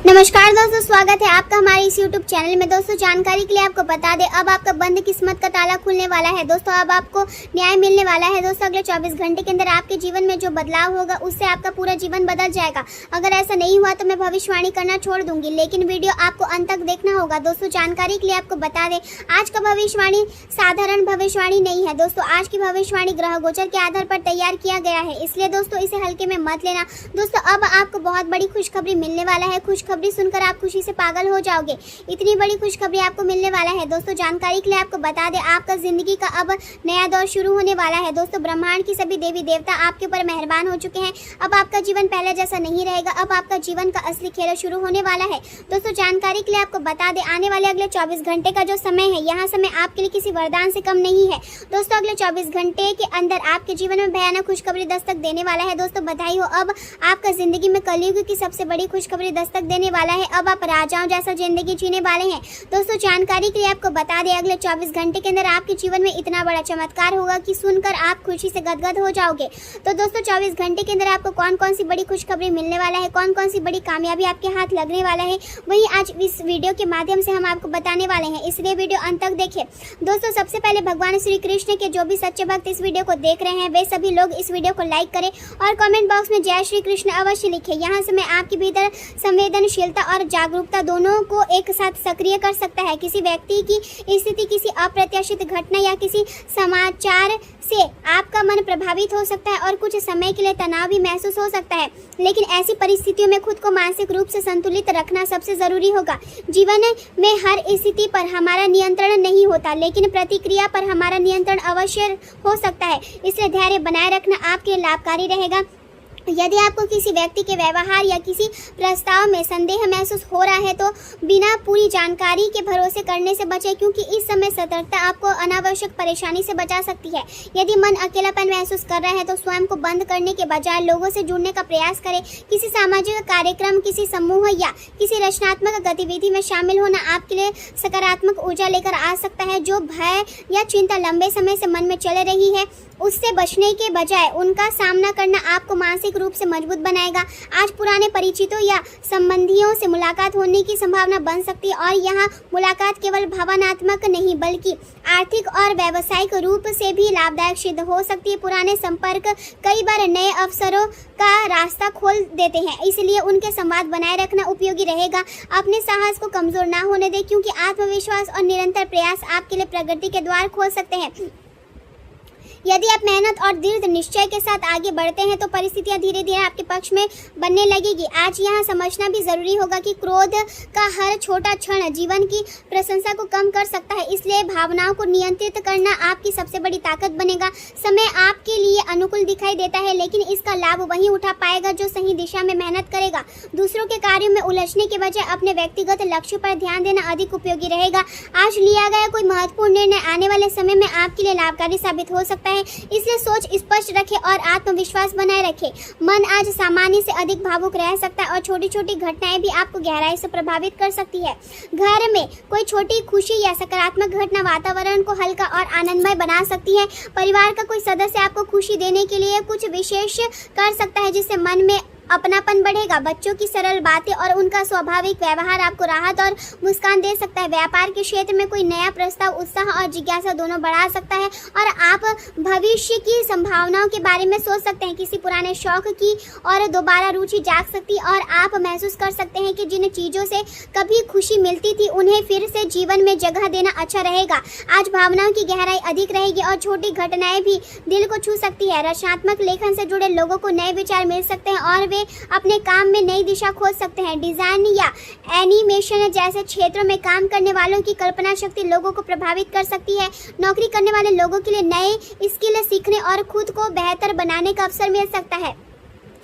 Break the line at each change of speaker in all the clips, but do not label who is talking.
नमस्कार दोस्तों, स्वागत है आपका हमारे इस YouTube चैनल में। दोस्तों जानकारी के लिए आपको बता दें, अब आपका बंद किस्मत का ताला खुलने वाला है। दोस्तों अब आपको न्याय मिलने वाला है। दोस्तों अगले 24 घंटे के अंदर आपके जीवन में जो बदलाव होगा उससे आपका पूरा जीवन बदल जाएगा। अगर ऐसा नहीं हुआ तो मैं भविष्यवाणी करना छोड़ दूंगी, लेकिन वीडियो आपको अंत तक देखना होगा। दोस्तों जानकारी के लिए आपको बता दें, आज का भविष्यवाणी साधारण भविष्यवाणी नहीं है। दोस्तों आज की भविष्यवाणी ग्रह गोचर के आधार पर तैयार किया गया है, इसलिए दोस्तों इसे हल्के में मत लेना। दोस्तों अब आपको बहुत बड़ी खुशखबरी मिलने वाला है। खुशखबरी सुनकर आप खुशी से पागल हो जाओगे, इतनी बड़ी खुशखबरी आपको मिलने वाला है। दोस्तों जानकारी के लिए आपको बता दें, आपका जिंदगी का अब नया दौर शुरू होने वाला है। दोस्तों ब्रह्मांड की सभी देवी देवता आपके ऊपर मेहरबान हो चुके हैं। अब आपका जीवन पहले जैसा नहीं रहेगा, अब आपका जीवन का असली खेल शुरू होने वाला है। दोस्तों जानकारी के लिए आपको बता दें, आने वाले अगले 24 घंटे का जो समय है, यहाँ समय आपके लिए किसी वरदान से कम नहीं है। दोस्तों अगले 24 घंटे के अंदर आपके जीवन में भयानक खुशखबरी दस्तक देने वाला है। दोस्तों बधाई हो, अब आपका जिंदगी में कलयुग की सबसे बड़ी खुशखबरी दस्तक देने वाला है। अब आप राजाओं जैसा जिंदगी जीने वाले हैं। दोस्तों जानकारी के लिए आपको बता दें, अगले 24 घंटे के अंदर आपके जीवन में इतना बड़ा चमत्कार होगा कि सुनकर आप खुशी से गदगद हो जाओगे। तो दोस्तों 24 घंटे के अंदर आपको कौन कौन सी बड़ी खुशखबरी मिलने वाला है, कौन कौन सी बड़ी कामयाबी आपके हाथ लगने वाला है, वही आज इस वीडियो के माध्यम से हम आपको बताने वाले हैं, इसलिए वीडियो अंत तक देखें। दोस्तों सबसे पहले भगवान श्री कृष्ण के जो भी सच्चे भक्त इस वीडियो को देख रहे हैं, वे सभी लोग इस वीडियो को लाइक करें और कमेंट बॉक्स में जय श्री कृष्ण अवश्य लिखें। यहाँ से मैं आपके भीतर संवेदनशीलता और जागरूकता दोनों को एक साथ सक्रिय कर सकता है। किसी व्यक्ति की स्थिति, किसी अप्रत्याशित घटना या किसी समाचार से आपका मन प्रभावित हो सकता है और कुछ समय के लिए तनाव भी महसूस हो सकता है, लेकिन ऐसी परिस्थितियों में खुद को मानसिक रूप से संतुलित रखना सबसे जरूरी होगा। जीवन में हर स्थिति पर हमारा नियंत्रण नहीं होता, लेकिन प्रतिक्रिया पर हमारा नियंत्रण अवश्य हो सकता है। इसलिए धैर्य बनाए रखना आपके लिए लाभकारी रहेगा। यदि आपको किसी व्यक्ति के व्यवहार या किसी प्रस्ताव में संदेह महसूस हो रहा है तो बिना पूरी जानकारी के भरोसे करने से बचें, क्योंकि इस समय सतर्कता आपको अनावश्यक परेशानी से बचा सकती है। यदि मन अकेलापन महसूस कर रहा है तो स्वयं को बंद करने के बजाय लोगों से जुड़ने का प्रयास करें। किसी सामाजिक कार्यक्रम, किसी समूह या किसी रचनात्मक गतिविधि में शामिल होना आपके लिए सकारात्मक ऊर्जा लेकर आ सकता है। जो भय या चिंता लंबे समय से मन में चल रही है, उससे बचने के बजाय उनका सामना करना आपको मानसिक रूप से मजबूत बनाएगा। आज पुराने परिचितों या संबंधियों से मुलाकात होने की संभावना बन सकती है, और यहाँ मुलाकात केवल भावनात्मक नहीं बल्कि आर्थिक और व्यावसायिक रूप से भी लाभदायक सिद्ध हो सकती है। पुराने संपर्क कई बार नए अवसरों का रास्ता खोल देते हैं, इसलिए उनके संवाद बनाए रखना उपयोगी रहेगा। अपने साहस को कमजोर ना होने दें, क्योंकि आत्मविश्वास और निरंतर प्रयास आपके लिए प्रगति के द्वार खोल सकते हैं। यदि आप मेहनत और दृढ़ निश्चय के साथ आगे बढ़ते हैं तो परिस्थितियां धीरे धीरे आपके पक्ष में बनने लगेगी। आज यहाँ समझना भी जरूरी होगा कि क्रोध का हर छोटा क्षण जीवन की प्रशंसा को कम कर सकता है, इसलिए भावनाओं को नियंत्रित करना आपकी सबसे बड़ी ताकत बनेगा। समय आपके लिए अनुकूल दिखाई देता है, लेकिन इसका लाभ वही उठा पाएगा जो सही दिशा में मेहनत करेगा। दूसरों के कार्यों में उलझने के बजाय अपने व्यक्तिगत लक्ष्य पर ध्यान देना अधिक उपयोगी रहेगा। आज लिया गया कोई महत्वपूर्ण निर्णय आने वाले समय में आपके लिए लाभकारी साबित हो सकता है, इसलिए सोच स्पष्ट रखें और आत्मविश्वास बनाए रखें। मन आज सामान्य से अधिक भावुक रह सकता है और छोटी छोटी घटनाएं भी आपको गहराई से प्रभावित कर सकती है। घर में कोई छोटी खुशी या सकारात्मक घटना वातावरण को हल्का और आनंदमय बना सकती है। परिवार का कोई सदस्य आपको खुशी देने के लिए कुछ विशेष कर सकता है, जिससे मन में अपनापन बढ़ेगा। बच्चों की सरल बातें और उनका स्वाभाविक व्यवहार आपको राहत और मुस्कान दे सकता है। व्यापार के क्षेत्र में कोई नया प्रस्ताव उत्साह और जिज्ञासा दोनों बढ़ा सकता है, और आप भविष्य की संभावनाओं के बारे में सोच सकते हैं। किसी पुराने शौक की और दोबारा रुचि जाग सकती है, और आप महसूस कर सकते हैं कि जिन चीजों से कभी खुशी मिलती थी उन्हें फिर से जीवन में जगह देना अच्छा रहेगा। आज भावनाओं की गहराई अधिक रहेगी और छोटी घटनाएं भी दिल को छू सकती है। रचनात्मक लेखन से जुड़े लोगों को नए विचार मिल सकते हैं और वे अपने काम में नई दिशा खोज सकते हैं। डिजाइन या एनिमेशन जैसे क्षेत्रों में काम करने वालों की कल्पना शक्ति लोगों को प्रभावित कर सकती है। नौकरी करने वाले लोगों के लिए नए स्किल सीखने और खुद को बेहतर बनाने का अवसर मिल सकता है।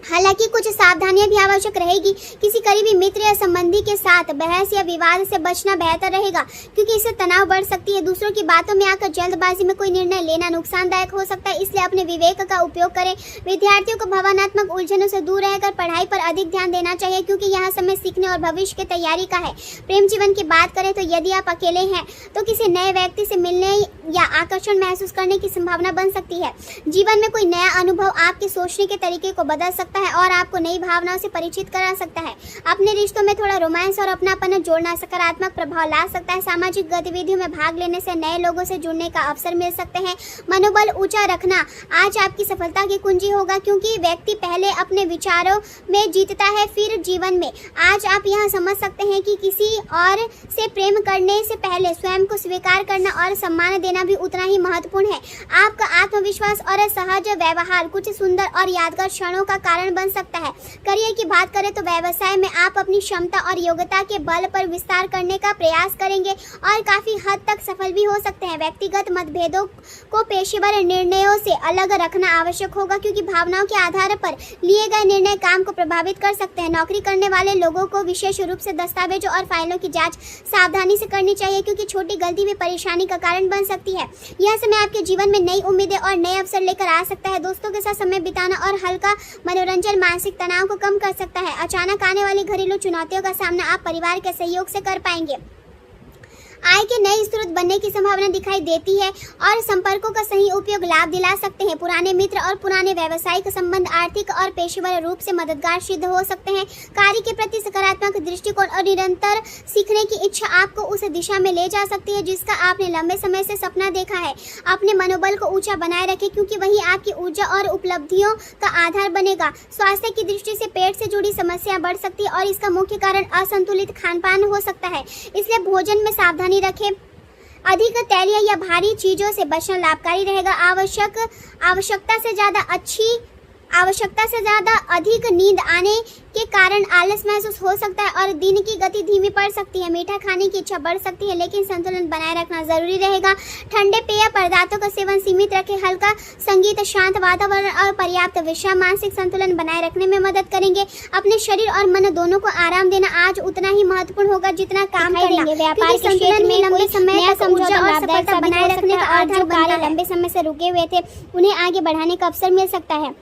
हालांकि कुछ सावधानियां भी आवश्यक रहेगी। किसी करीबी मित्र या संबंधी के साथ बहस या विवाद से बचना बेहतर रहेगा, क्योंकि इससे तनाव बढ़ सकती है। दूसरों की बातों में आकर जल्दबाजी में कोई निर्णय लेना नुकसानदायक हो सकता है, इसलिए अपने विवेक का उपयोग करें। विद्यार्थियों को भावनात्मक उलझनों से दूर रहकर पढ़ाई पर अधिक ध्यान देना चाहिए, क्योंकि यहाँ समय सीखने और भविष्य की तैयारी का है। प्रेम जीवन की बात करें तो यदि आप अकेले हैं तो किसी नए व्यक्ति से मिलने या आकर्षण महसूस करने की संभावना बन सकती है। जीवन में कोई नया अनुभव आपके सोचने के तरीके को बदल सकता सकता है और आपको नई भावनाओं से परिचित करा सकता है। अपने रिश्तों में थोड़ा रोमांस और अपनापन जोड़ना सकारात्मक प्रभाव ला सकता है। सामाजिक गतिविधियों में भाग लेने से नए लोगों से जुड़ने का अवसर मिल सकते हैं। मनोबल ऊंचा रखना आज आपकी सफलता की कुंजी होगा, क्योंकि व्यक्ति पहले अपने विचारों में जीतता है फिर जीवन में। आज आप यह समझ सकते हैं कि किसी और से प्रेम करने से पहले स्वयं को स्वीकार करना और सम्मान देना भी उतना ही महत्वपूर्ण है। आपका आत्मविश्वास और सहज व्यवहार कुछ सुंदर और यादगार क्षणों का कारण बन सकता है। करियर की बात करें तो व्यवसाय में आप अपनी क्षमता और योग्यता के बल पर विस्तार करने का प्रयास करेंगे और काफी हद तक सफल भी हो सकते हैं। व्यक्तिगत मतभेदों को पेशेवर निर्णयों से अलग रखना आवश्यक होगा, क्योंकि भावनाओं के आधार पर लिए गए निर्णय काम को प्रभावित कर सकते हैं। नौकरी करने वाले लोगों को विशेष रूप से दस्तावेजों और फाइलों की जांच सावधानी से करनी चाहिए, क्योंकि छोटी गलती भी परेशानी का कारण बन सकती है। यह समय आपके जीवन में नई उम्मीदें और नए अवसर लेकर आ सकता है। दोस्तों के साथ समय बिताना और हल्का मनोरंजन मानसिक तनाव को कम कर सकता है। अचानक आने वाली घरेलू चुनौतियों का सामना आप परिवार के सहयोग से कर पाएंगे। आय के नए स्रोत बनने की संभावना दिखाई देती है और संपर्कों का सही उपयोग लाभ दिला सकते हैं। पुराने मित्र और पुराने व्यावसायिक संबंध आर्थिक और पेशेवर रूप से मददगार सिद्ध हो सकते हैं। कार्य के प्रति सकारात्मक दृष्टिकोण और निरंतर सीखने की इच्छा आपको उस दिशा में ले जा सकती है जिसका आपने लंबे समय से सपना देखा है। अपने मनोबल को ऊंचा बनाए रखें, क्योंकि वही आपकी ऊर्जा और उपलब्धियों का आधार बनेगा। स्वास्थ्य की दृष्टि से पेट से जुड़ी समस्या बढ़ सकती है और इसका मुख्य कारण असंतुलित खानपान हो सकता है, इसलिए भोजन में सावधानी रखें। अधिक तैलीय या भारी चीजों से बचना लाभकारी रहेगा। आवश्यकता से ज्यादा अधिक नींद आने के कारण आलस महसूस हो सकता है और दिन की गति धीमी पड़ सकती है। मीठा खाने की इच्छा बढ़ सकती है, लेकिन संतुलन बनाए रखना जरूरी रहेगा। ठंडे पेय पदार्थों का सेवन सीमित रखें। हल्का संगीत, शांत वातावरण और पर्याप्त विश्राम मानसिक संतुलन बनाए रखने में मदद करेंगे। अपने शरीर और मन दोनों को आराम देना आज उतना ही महत्वपूर्ण होगा जितना काम करना। व्यापार के क्षेत्र में लंबे समय तक ऊर्जा और सफलता बनाए रखने का आधार बनता है। लंबे समय से रुके हुए थे, उन्हें आगे बढ़ाने का अवसर मिल सकता है।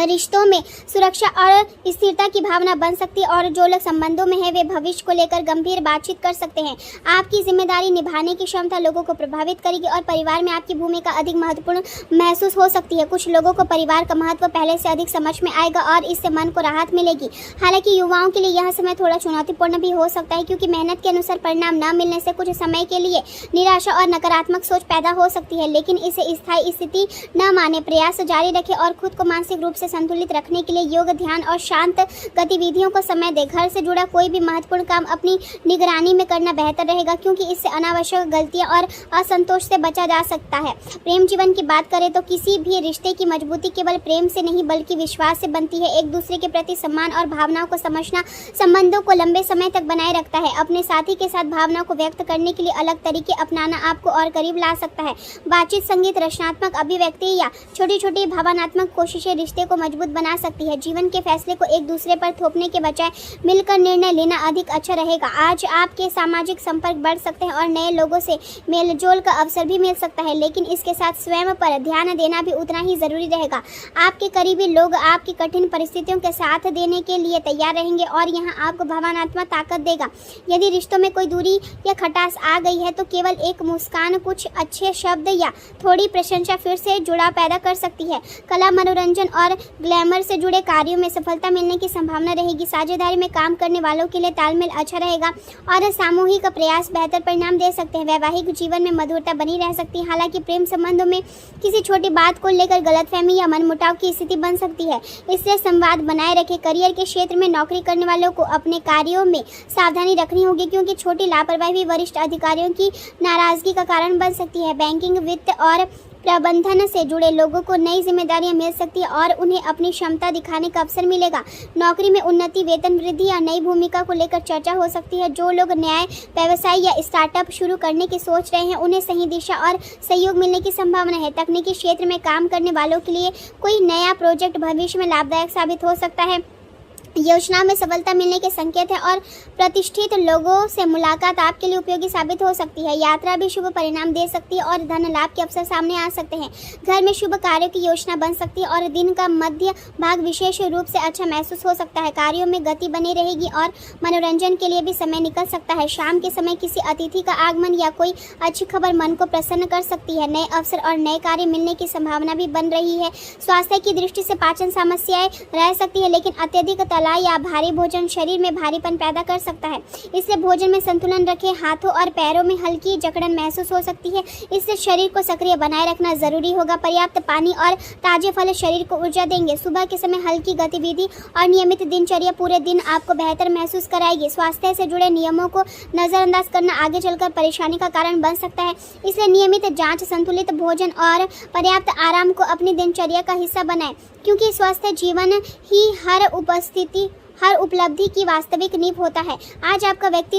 रिश्तों में सुरक्षा और स्थिरता की भावना बन सकती है और जो लोग संबंधों में हैं वे भविष्य को लेकर गंभीर बातचीत कर सकते हैं। आपकी जिम्मेदारी निभाने की क्षमता लोगों को प्रभावित करेगी और परिवार में आपकी भूमिका अधिक महत्वपूर्ण महसूस हो सकती है। कुछ लोगों को परिवार का महत्व पहले से अधिक समझ में आएगा और इससे मन को राहत मिलेगी। हालांकि युवाओं के लिए यह समय थोड़ा चुनौतीपूर्ण भी हो सकता है, क्योंकि मेहनत के अनुसार परिणाम न मिलने से कुछ समय के लिए निराशा और नकारात्मक सोच पैदा हो सकती है, लेकिन इसे स्थायी स्थिति न माने। प्रयास जारी रखें और खुद को मानसिक रूप से संतुलित रखने के लिए योग, ध्यान और शांत गतिविधियों को समय दें। घर से जुड़ा कोई भी महत्वपूर्ण काम अपनी निगरानी में करना बेहतर रहेगा, क्योंकि इससे अनावश्यक गलतियां और असंतोष से बचा जा सकता है। प्रेम जीवन की बात करें तो किसी भी रिश्ते की मजबूती केवल प्रेम से नहीं बल्कि विश्वास से बनती है। एक दूसरे के प्रति सम्मान और भावनाओं को समझना संबंधों को लंबे समय तक बनाए रखता है। अपने साथी के साथ भावनाओं को व्यक्त करने के लिए अलग तरीके अपनाना आपको और करीब ला सकता है। बातचीत, संगीत, रचनात्मक अभिव्यक्ति या छोटी छोटी भावनात्मक कोशिशें रिश्ते को मजबूत बना सकती है। जीवन के फैसले को एक दूसरे पर थोपने के बजाय मिलकर निर्णय लेना अधिक अच्छा रहेगा। आज आपके सामाजिक संपर्क बढ़ सकते हैं और नए लोगों से मेलजोल का अवसर भी मिल सकता है, लेकिन इसके साथ स्वयं पर ध्यान देना भी उतना ही जरूरी रहेगा। आपके करीबी लोग आपकी कठिन परिस्थितियों के साथ देने के लिए तैयार रहेंगे और यह आपको भावनात्मक ताकत देगा। यदि रिश्तों में कोई दूरी या खटास आ गई है तो केवल एक मुस्कान, कुछ अच्छे शब्द या थोड़ी प्रशंसा फिर से जुड़ाव पैदा कर सकती है। कला, मनोरंजन और ग्लैमर से जुड़े कार्यों में सफलता मिलने की संभावना रहेगी। साझेदारी में काम करने वालों के लिए तालमेल अच्छा रहेगा और सामूहिक प्रयास बेहतर परिणाम दे सकते हैं। वैवाहिक जीवन में मधुरता बनी रह सकती है। हालांकि प्रेम संबंधों में किसी छोटी बात को लेकर गलतफहमी या मनमुटाव की स्थिति बन सकती है, इसलिए संवाद बनाए रखें। करियर के क्षेत्र में नौकरी करने वालों को अपने कार्यों में सावधानी रखनी होगी, क्योंकि छोटी लापरवाही भी वरिष्ठ अधिकारियों की नाराजगी का कारण बन सकती है। बैंकिंग, वित्त और प्रबंधन से जुड़े लोगों को नई जिम्मेदारियां मिल सकती है और उन्हें अपनी क्षमता दिखाने का अवसर मिलेगा। नौकरी में उन्नति, वेतन वृद्धि या नई भूमिका को लेकर चर्चा हो सकती है। जो लोग नए व्यवसाय या स्टार्टअप शुरू करने की सोच रहे हैं उन्हें सही दिशा और सहयोग मिलने की संभावना है। तकनीकी क्षेत्र में काम करने वालों के लिए कोई नया प्रोजेक्ट भविष्य में लाभदायक साबित हो सकता है। योजना में सफलता मिलने के संकेत है और प्रतिष्ठित लोगों से मुलाकात आपके लिए उपयोगी साबित हो सकती है। यात्रा भी शुभ परिणाम दे सकती है और धन लाभ के अवसर सामने आ सकते हैं। घर में शुभ कार्यों की योजना बन सकती है और दिन का मध्य भाग विशेष रूप से अच्छा महसूस हो सकता है। कार्यों में गति बनी रहेगी और मनोरंजन के लिए भी समय निकल सकता है। शाम के समय किसी अतिथि का आगमन या कोई अच्छी खबर मन को प्रसन्न कर सकती है। नए अवसर और नए कार्य मिलने की संभावना भी बन रही है। स्वास्थ्य की दृष्टि से पाचन समस्याएं रह सकती है, लेकिन अत्यधिक तला या भारी भोजन शरीर में भारीपन पैदा कर सकता है। इसलिए भोजन में संतुलन रखें। हाथों और पैरों में हल्की जकड़न महसूस हो सकती है, इससे शरीर को सक्रिय बनाए रखना जरूरी होगा। पर्याप्त पानी और ताजे फल शरीर को ऊर्जा देंगे। सुबह के समय हल्की गतिविधि और नियमित दिनचर्या पूरे दिन आपको बेहतर महसूस कराएगी। स्वास्थ्य से जुड़े नियमों को नजरअंदाज करना आगे चलकर परेशानी का कारण बन सकता है, इसलिए नियमित जांच, संतुलित भोजन और पर्याप्त आराम को अपनी दिनचर्या का हिस्सा बनाएं, क्योंकि स्वस्थ जीवन ही हर उपलब्धि की वास्तविक नींव होता है। आज आपका व्यक्ति